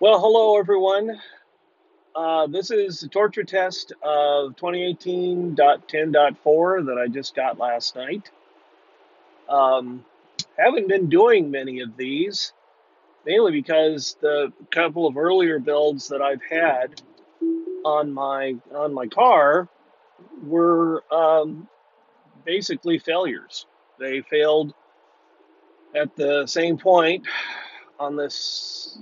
Well, hello everyone. This is the torture test of 2018.10.4 that I just got last night. Um, haven't been doing many of these, mainly because the couple of earlier builds that I've had on my car were basically failures. They failed at the same point on this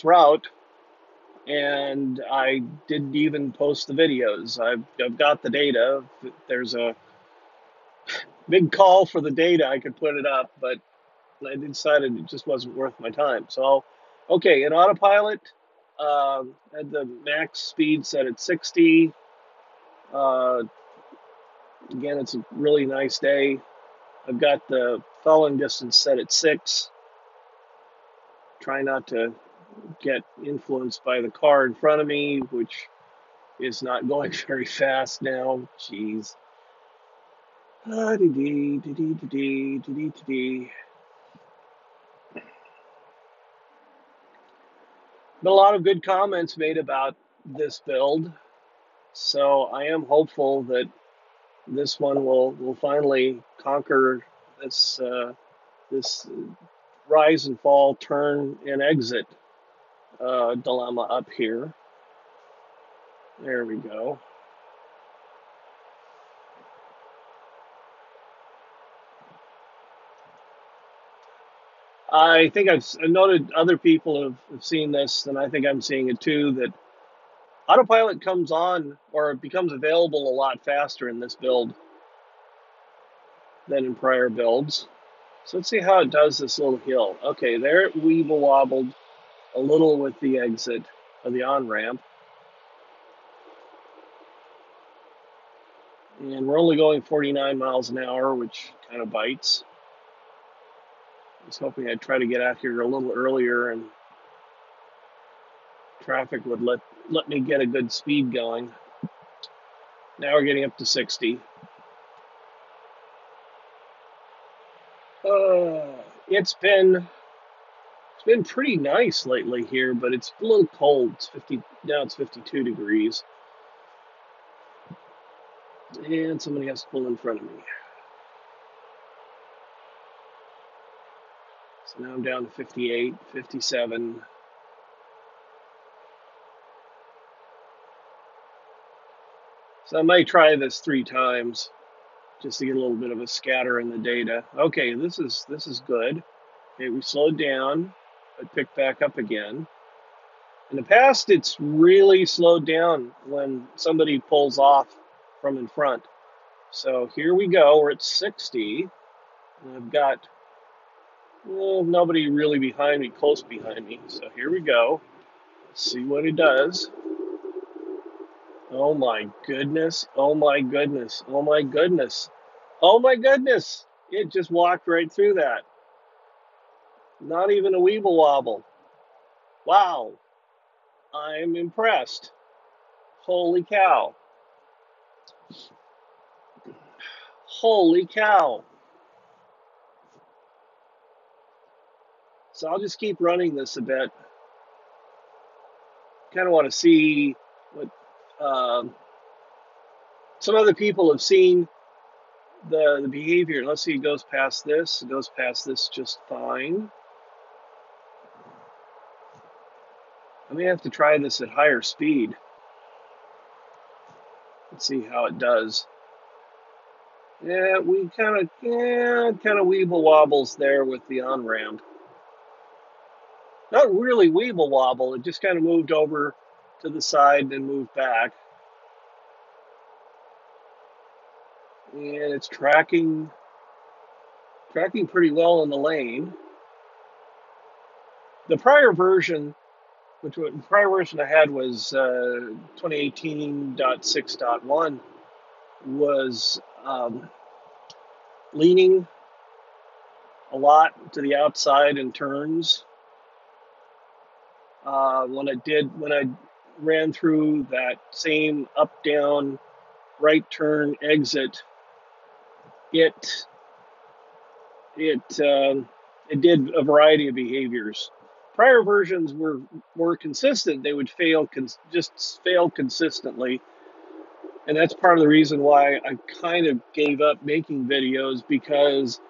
route, and I didn't even post the videos. I've got the data. There's a big call for the data. I could put it up, but I decided it just wasn't worth my time. So, okay, in autopilot, had the max speed set at 60. Uh, Again, it's a really nice day. I've got the following distance set at 6. Try not to get influenced by the car in front of me, which is not going very fast now. Jeez. Ah, dee dee dee dee dee dee dee dee. Been a lot of good comments made about this build, so I am hopeful that this one will finally conquer this rise and fall, turn and exit dilemma up here. There we go. I think I've noted other people have seen this, and I think I'm seeing it too, that autopilot comes on or becomes available a lot faster in this build than in prior builds. So let's see how it does this little hill. Okay, there it weeble wobbled a little with the exit of the on-ramp. And we're only going 49 miles an hour, which kind of bites. I was hoping I'd try to get out here a little earlier and traffic would let me get a good speed going. Now we're getting up to 60. It's been pretty nice lately here, but it's a little cold. It's 50 now. It's 52 degrees, and somebody has to pull in front of me. So now I'm down to 58, 57. So I might try this 3 times just to get a little bit of a scatter in the data. Okay, this is good. Okay, we slowed down, but picked back up again. In the past, it's really slowed down when somebody pulls off from in front. So here we go. We're at 60. And I've got nobody really behind me, close behind me. So here we go. Let's see what it does. Oh my goodness. Oh my goodness. Oh my goodness. Oh my goodness. It just walked right through that. Not even a weeble wobble. Wow. I'm impressed. Holy cow. Holy cow. So I'll just keep running this a bit. Kind of want to see what some other people have seen the behavior. Let's see, it goes past this. It goes past this just fine. I may have to try this at higher speed. Let's see how it does. Yeah, we kind of weeble wobbles there with the on ramp. Not really weeble wobble. It just kind of moved over to the side and moved back. And it's tracking pretty well in the lane. The prior version, the prior version I had was 2018.6.1, was leaning a lot to the outside in turns. When I ran through that same up down right turn exit, it did a variety of behaviors. prior versions were more consistent. They would just fail consistently, and that's part of the reason why I kind of gave up making videos, because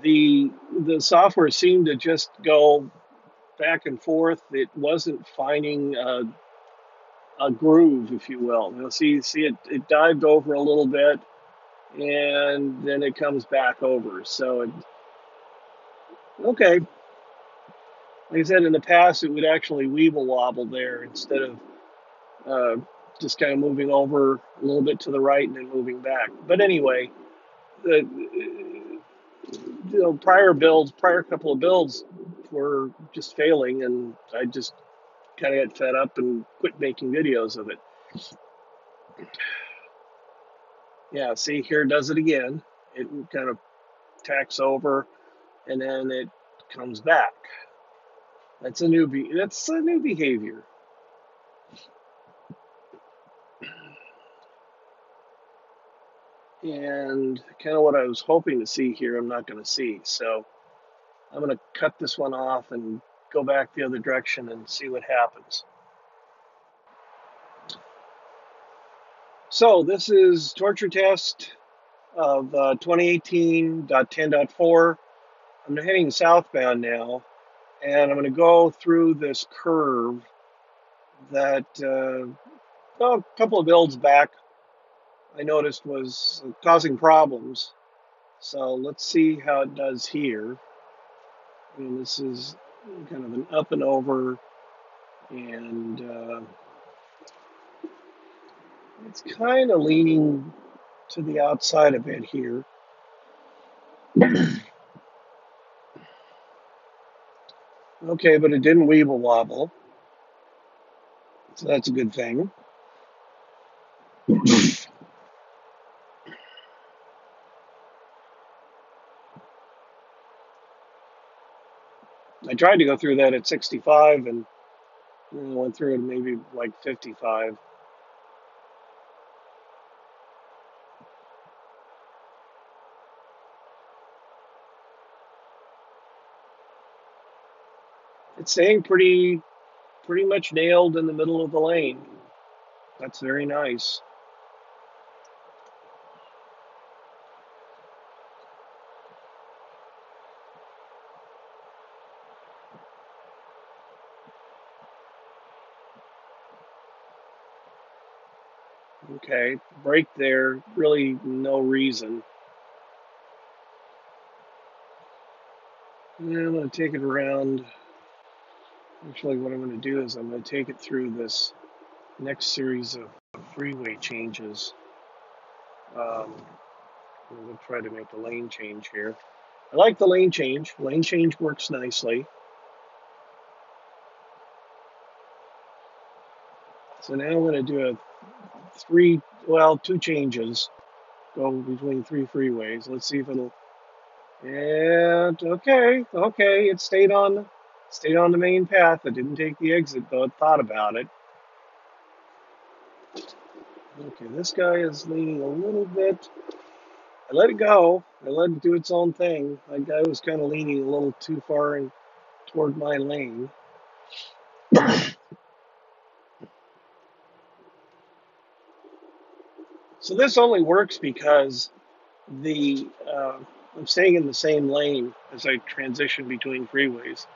the software seemed to just go back and forth. It wasn't finding a groove, if you will. See it dived over a little bit, and then it comes back over. Okay, like I said, in the past, it would actually weeble wobble there instead of uh, just kind of moving over a little bit to the right and then moving back. But anyway, the prior couple of builds were just failing, and I just kind of got fed up and quit making videos of it. Yeah, see, here it does it again. It kind of tacks over, and then it comes back. That's a new behavior. And kind of what I was hoping to see here, I'm not going to see. So I'm going to cut this one off and go back the other direction and see what happens. So this is torture test of 2018.10.4. I'm heading southbound now, and I'm going to go through this curve that a couple of builds back I noticed was causing problems. So let's see how it does here. And this is kind of an up and over, and it's kind of leaning to the outside a bit here. Okay, but it didn't weeble wobble, so that's a good thing. I tried to go through that at 65 and went through it maybe like 55. It's staying pretty much nailed in the middle of the lane. That's very nice. Okay, brake there, really no reason. And I'm going to take it around. Actually, what I'm going to do is I'm going to take it through this next series of freeway changes. I'm going to try to make a lane change here. I like the lane change. Lane change works nicely. So now I'm going to do two changes. Go between three freeways. Let's see if it'll. And okay, it stayed on the main path. It didn't take the exit, though it thought about it. Okay, this guy is leaning a little bit. I let it go. I let it do its own thing. That guy was kind of leaning a little too far toward my lane. So this only works because I'm staying in the same lane as I transition between freeways.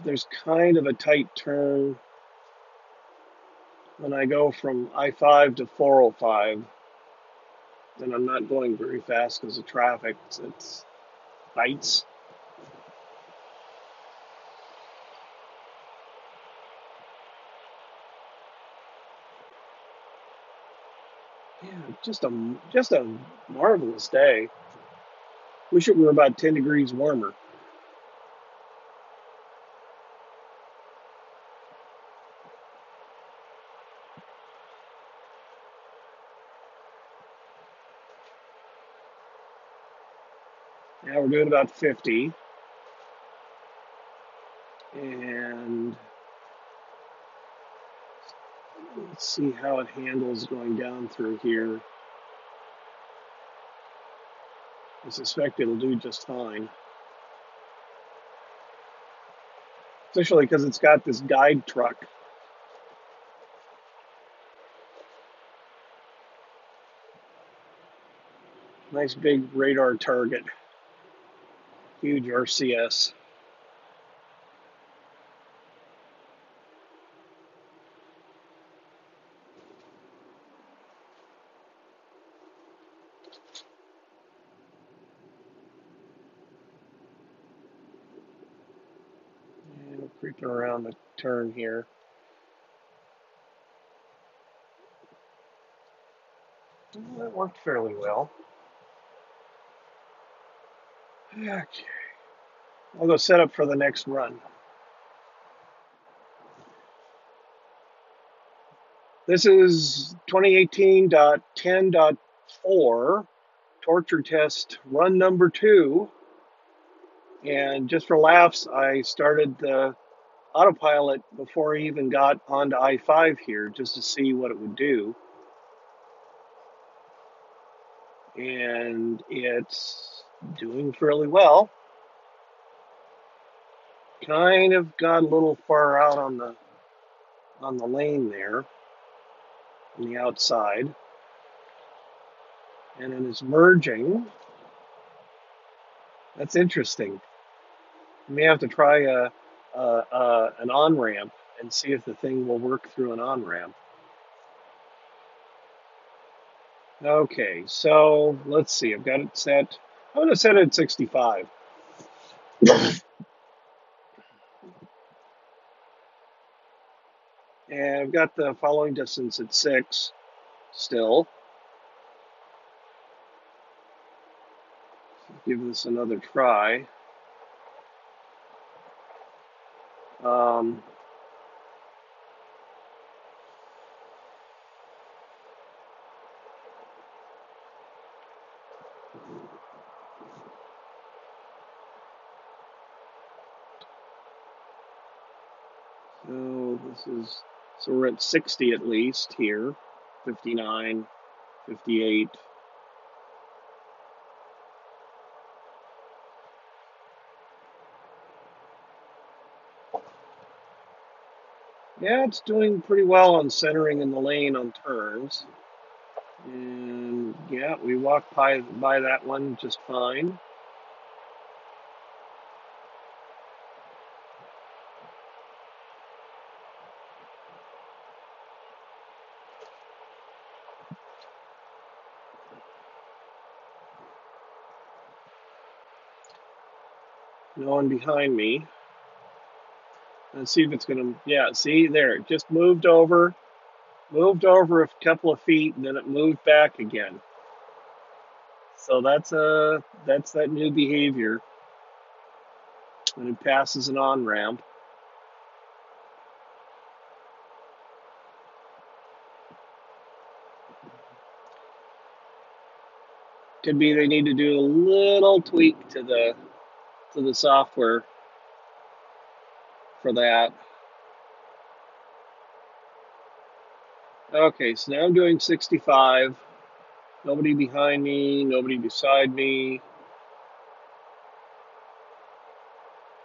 There's kind of a tight turn when I go from I-5 to 405, and I'm not going very fast because of traffic. It's bites. Yeah, just a marvelous day. Wish it were about 10 degrees warmer. Now we're doing about 50. And let's see how it handles going down through here. I suspect it'll do just fine. especially because it's got this guide truck. Nice big radar target, huge RCS. And we're creeping around the turn here. Well, that worked fairly well. Okay, I'll go set up for the next run. This is 2018.10.4 torture test run number 2. And just for laughs, I started the autopilot before I even got onto I-5 here just to see what it would do. And it's doing fairly well. Kind of got a little far out on the lane there, on the outside. And it is merging. That's interesting. You may have to try an on-ramp and see if the thing will work through an on-ramp. Okay, so let's see. I've got it set. I'm going to set it at 65. And I've got the following distance at 6 still. Give this another try. So we're at 60 at least here, 59, 58. Yeah, it's doing pretty well on centering in the lane on turns. And yeah, we walked by that one just fine. No one behind me. Let's see if it's gonna, yeah, see there, it just moved over a couple of feet and then it moved back again. So that's that new behavior when it passes an on-ramp. Could be they need to do a little tweak to the software for that. Okay, so now I'm doing 65. Nobody behind me, nobody beside me.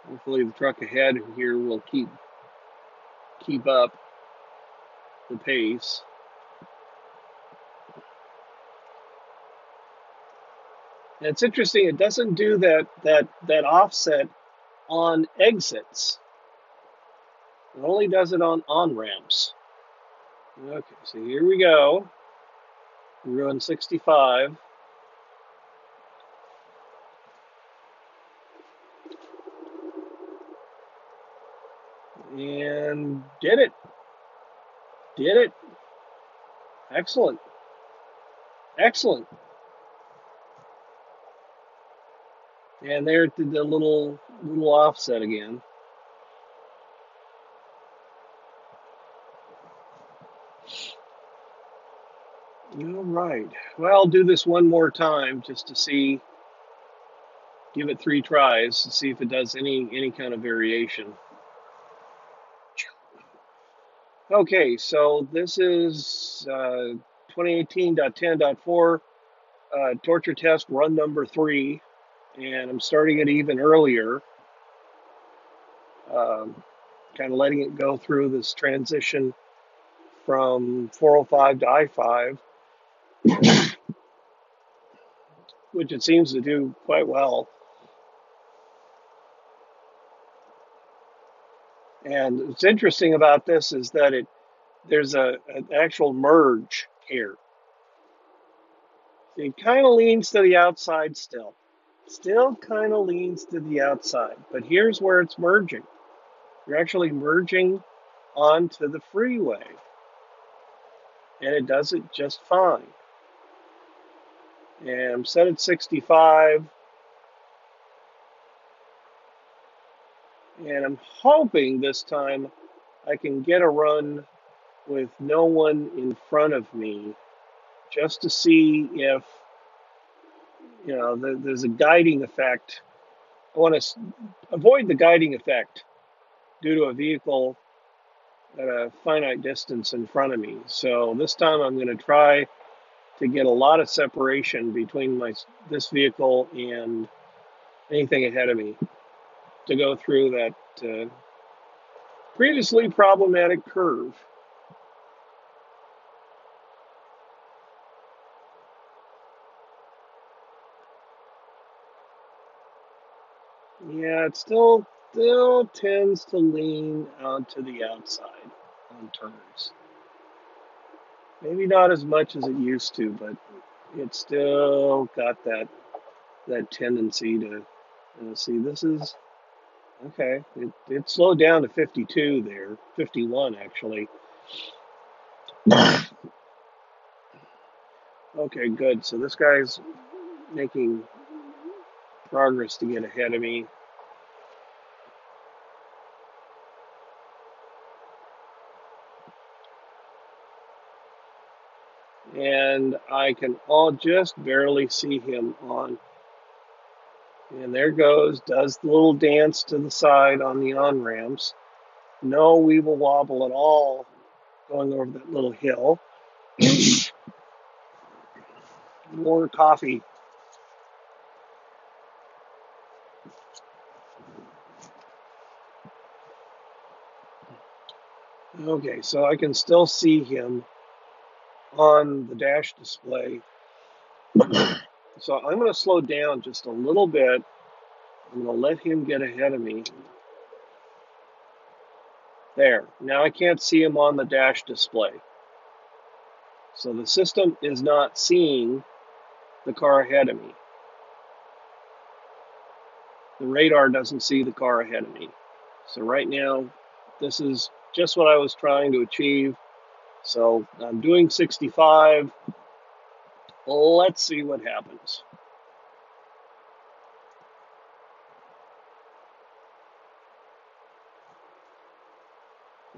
Hopefully the truck ahead here will keep up the pace. And it's interesting, it doesn't do that offset on exits. It only does it on ramps. Okay, so here we go. We're going 65. And did it. Did it. Excellent. Excellent. And there it did the little offset again. All right. Well, I'll do this one more time just to see, give it 3 tries to see if it does any kind of variation. Okay, so this is 2018.10.4 torture test run number 3, and I'm starting it even earlier. kind of letting it go through this transition from 405 to I-5, which it seems to do quite well. And what's interesting about this is that there's an actual merge here. It kind of leans to the outside still. Still kind of leans to the outside. But here's where it's merging. You're actually merging onto the freeway. And it does it just fine. And I'm set at 65. And I'm hoping this time I can get a run with no one in front of me just to see if, there's a guiding effect. I want to avoid the guiding effect due to a vehicle at a finite distance in front of me. So this time I'm going to try to get a lot of separation between this vehicle and anything ahead of me to go through that previously problematic curve. Yeah, it still tends to lean out to the outside on turns. Maybe not as much as it used to, but it's still got that tendency to see. This is okay. It slowed down to 52 there, 51 actually. Okay, good. So this guy's making progress to get ahead of me. And I can all just barely see him on. And there goes, does the little dance to the side on the on-ramps. No weeble wobble at all going over that little hill. More coffee. Okay, so I can still see him on the dash display. So I'm going to slow down just a little bit. I'm going to let him get ahead of me. There. Now I can't see him on the dash display. So the system is not seeing the car ahead of me. The radar doesn't see the car ahead of me. So right now, this is just what I was trying to achieve. So I'm doing 65. Let's see what happens.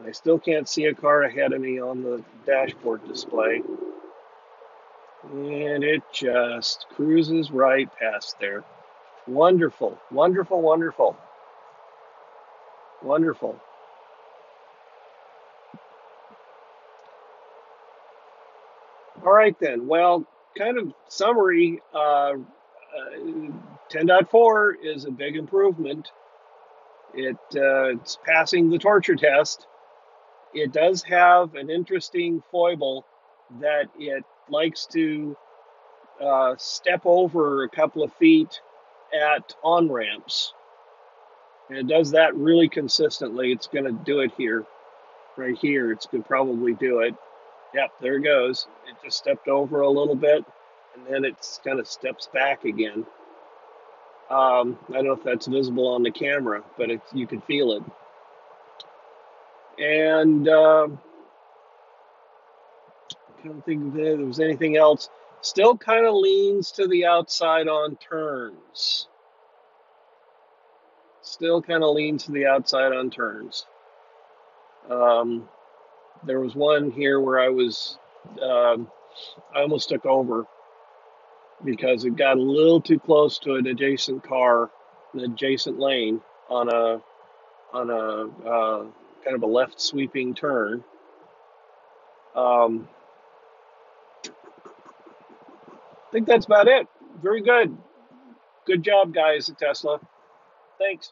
I still can't see a car ahead of me on the dashboard display. And it just cruises right past there. Wonderful, wonderful, wonderful. Wonderful. All right then. Well, kind of summary, 10.4 is a big improvement. It's passing the torture test. It does have an interesting foible that it likes to step over a couple of feet at on-ramps. And it does that really consistently. It's going to do it here. Right here, it's going to probably do it. Yep, there it goes. It just stepped over a little bit, and then it kind of steps back again. I don't know if that's visible on the camera, but you can feel it. And I don't think there was anything else. Still kind of leans to the outside on turns. Still kind of leans to the outside on turns. There was one here where I almost took over because it got a little too close to an adjacent car, an adjacent lane on a kind of a left sweeping turn. I think that's about it. Very good. Good job, guys at Tesla. Thanks.